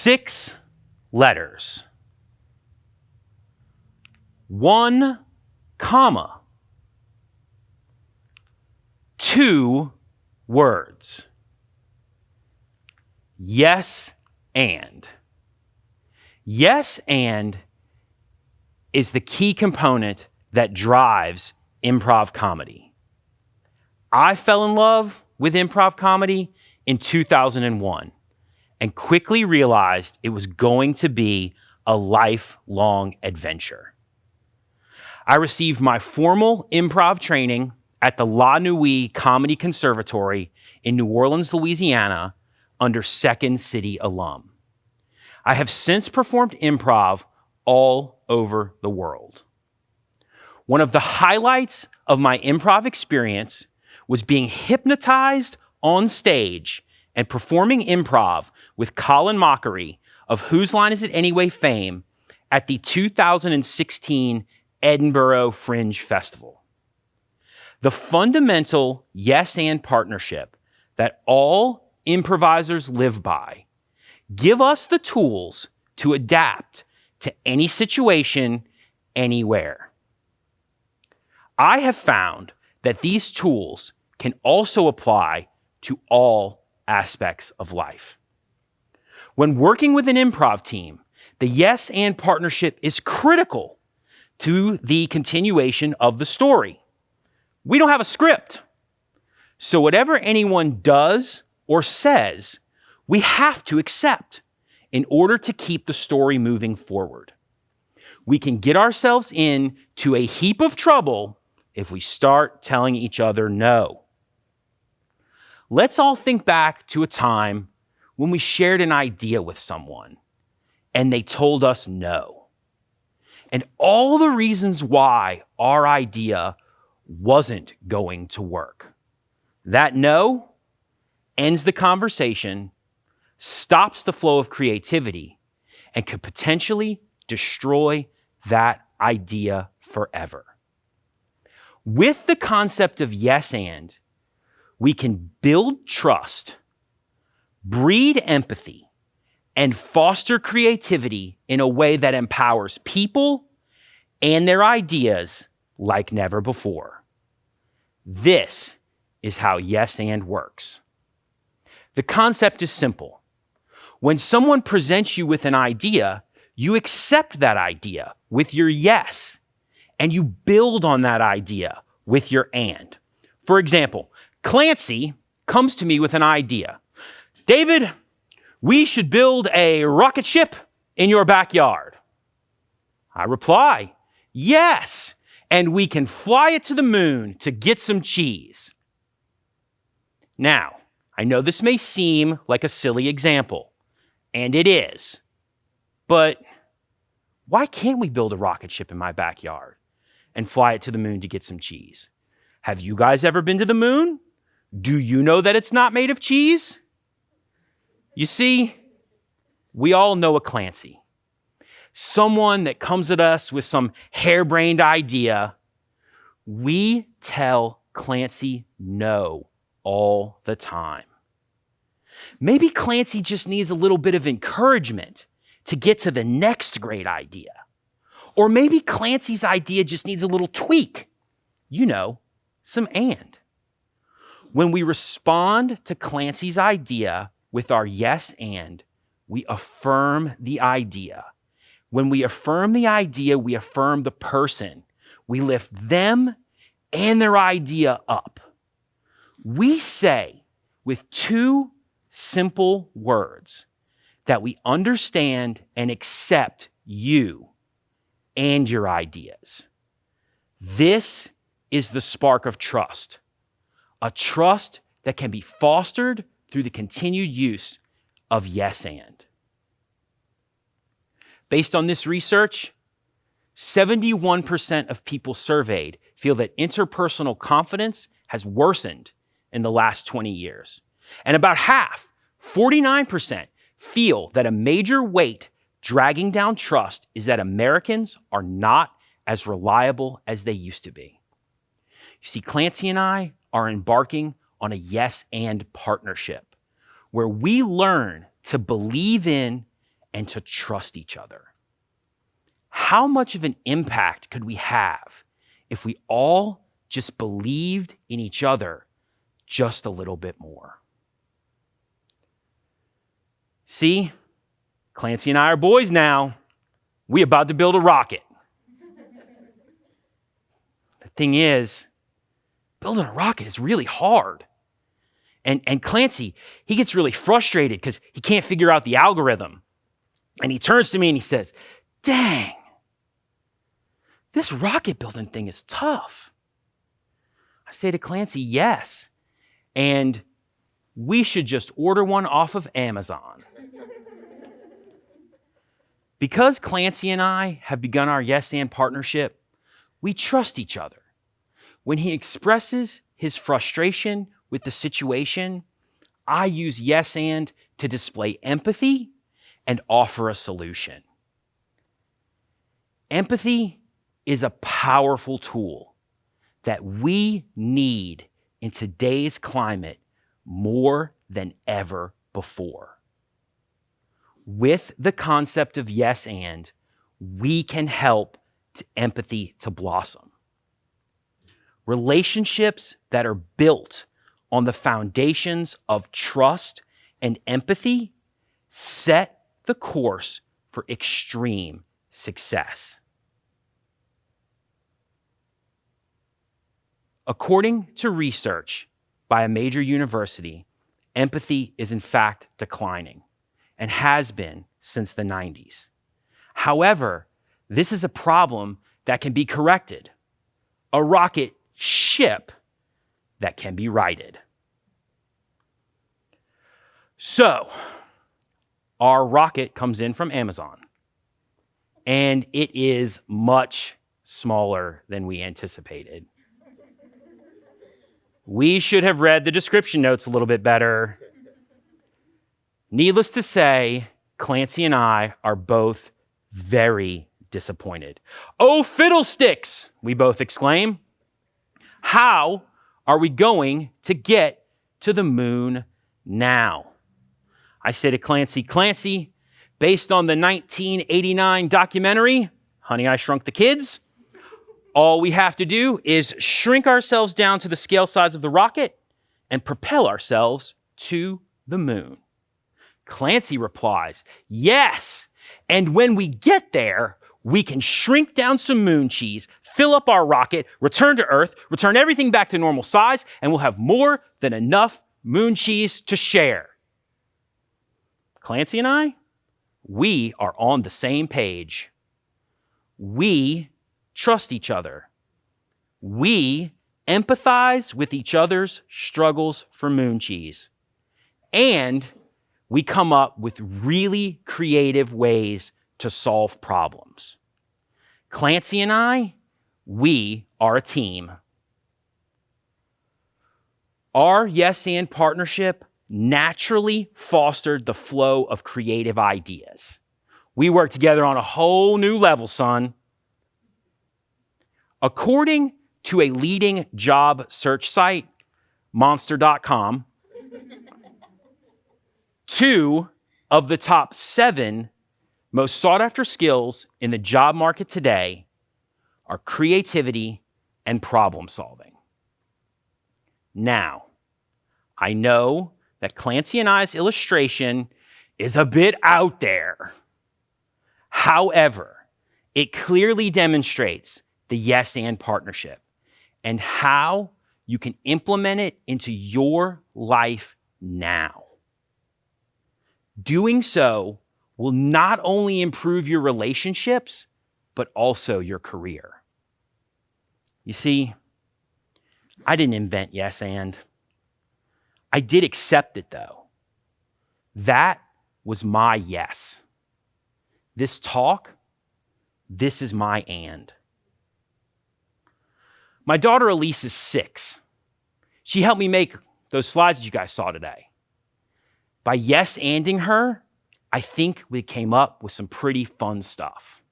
6 letters, 1 comma, 2 words. Yes and. Yes and is the key component that drives improv comedy. I fell in love with improv comedy in 2001 and quickly realized it was going to be a lifelong adventure. I received my formal improv training at the La Nuit Comedy Conservatory in New Orleans, Louisiana, under Second City alum. I have since performed improv all over the world. One of the highlights of my improv experience was being hypnotized on stage and performing improv with Colin Mockery of Whose Line Is It Anyway fame at the 2016 Edinburgh Fringe Festival. The fundamental yes and partnership that all improvisers live by give us the tools to adapt to any situation, anywhere. I have found that these tools can also apply to all aspects of life. When working with an improv team, the yes and partnership is critical to the continuation of the story. We don't have a script, so whatever anyone does or says, we have to accept in order to keep the story moving forward. We can get ourselves into a heap of trouble if we start telling each other no. Let's all think back to a time when we shared an idea with someone and they told us no. And all the reasons why our idea wasn't going to work. That no ends the conversation, stops the flow of creativity, and could potentially destroy that idea forever. With the concept of yes and, we can build trust, breed empathy, and foster creativity in a way that empowers people and their ideas like never before. This is how yes and works. The concept is simple. When someone presents you with an idea, you accept that idea with your yes, and you build on that idea with your and. For example, Clancy comes to me with an idea. David, we should build a rocket ship in your backyard. I reply, yes, and we can fly it to the moon to get some cheese. Now, I know this may seem like a silly example, and it is, but why can't we build a rocket ship in my backyard and fly it to the moon to get some cheese? Have you guys ever been to the moon? Do you know that it's not made of cheese? You see, we all know a Clancy. Someone that comes at us with some harebrained idea. We tell Clancy no all the time. Maybe Clancy just needs a little bit of encouragement to get to the next great idea. Or maybe Clancy's idea just needs a little tweak. You know, some and. When we respond to Clancy's idea with our yes and, we affirm the idea. When we affirm the idea, we affirm the person. We lift them and their idea up. We say with 2 simple words that we understand and accept you and your ideas. This is the spark of trust, a trust that can be fostered through the continued use of yes and. Based on this research, 71% of people surveyed feel that interpersonal confidence has worsened in the last 20 years. And about half, 49%, feel that a major weight dragging down trust is that Americans are not as reliable as they used to be. You see, Clancy and I are embarking on a yes and partnership where we learn to believe in and to trust each other. How much of an impact could we have if we all just believed in each other just a little bit more? See, Clancy and I are boys now. We about to build a rocket. The thing is, building a rocket is really hard. And Clancy, he gets really frustrated because he can't figure out the algorithm. And he turns to me and he says, "Dang, this rocket building thing is tough." I say to Clancy, "Yes, and we should just order one off of Amazon." Because Clancy and I have begun our Yes and partnership, we trust each other. When he expresses his frustration with the situation, I use Yes and to display empathy and offer a solution. Empathy is a powerful tool that we need in today's climate more than ever before. With the concept of yes and, we can help empathy to blossom. Relationships that are built on the foundations of trust and empathy set the course for extreme success. According to research by a major university, empathy is in fact declining and has been since the 90s. However, this is a problem that can be corrected, a rocket ship that can be righted. So, our rocket comes in from Amazon, and it is much smaller than we anticipated. We should have read the description notes a little bit better. Needless to say, Clancy and I are both very disappointed. "Oh, fiddlesticks!" we both exclaim. "How are we going to get to the moon now?" I say to Clancy, "Clancy, based on the 1989 documentary, Honey, I Shrunk the Kids, all we have to do is shrink ourselves down to the scale size of the rocket and propel ourselves to the moon." Clancy replies, "Yes, and when we get there, we can shrink down some moon cheese, fill up our rocket, return to Earth, return everything back to normal size, and we'll have more than enough moon cheese to share." Clancy and I, we are on the same page. We trust each other. We empathize with each other's struggles for moon cheese. And we come up with really creative ways to solve problems. Clancy and I, we are a team. Our Yes and partnership naturally fostered the flow of creative ideas. We work together on a whole new level, son. According to a leading job search site, Monster.com, 2 of the top 7 most sought-after skills in the job market today are creativity and problem solving. Now, I know that Clancy and I's illustration is a bit out there. However, it clearly demonstrates the Yes and partnership and how you can implement it into your life now. Doing so will not only improve your relationships, but also your career. You see, I didn't invent yes and. I did accept it though. That was my yes. This talk, this is my and. My daughter Elise is 6. She helped me make those slides that you guys saw today. By yes-anding her, I think we came up with some pretty fun stuff.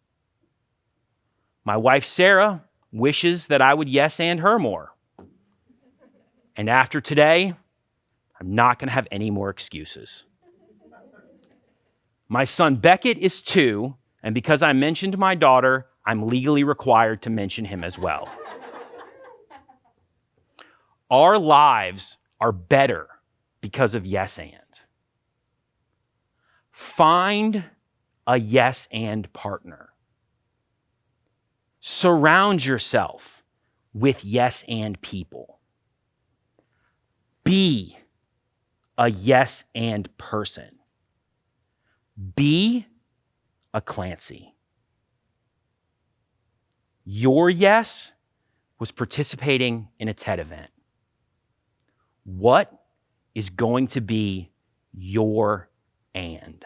My wife Sarah wishes that I would yes-and her more. And after today, I'm not going to have any more excuses. My son Beckett is 2, and because I mentioned my daughter, I'm legally required to mention him as well. Our lives are better because of yes and. Find a yes and partner. Surround yourself with yes and people. Be a yes and person. Be a Clancy. Your yes was participating in a TED event. What is going to be your and?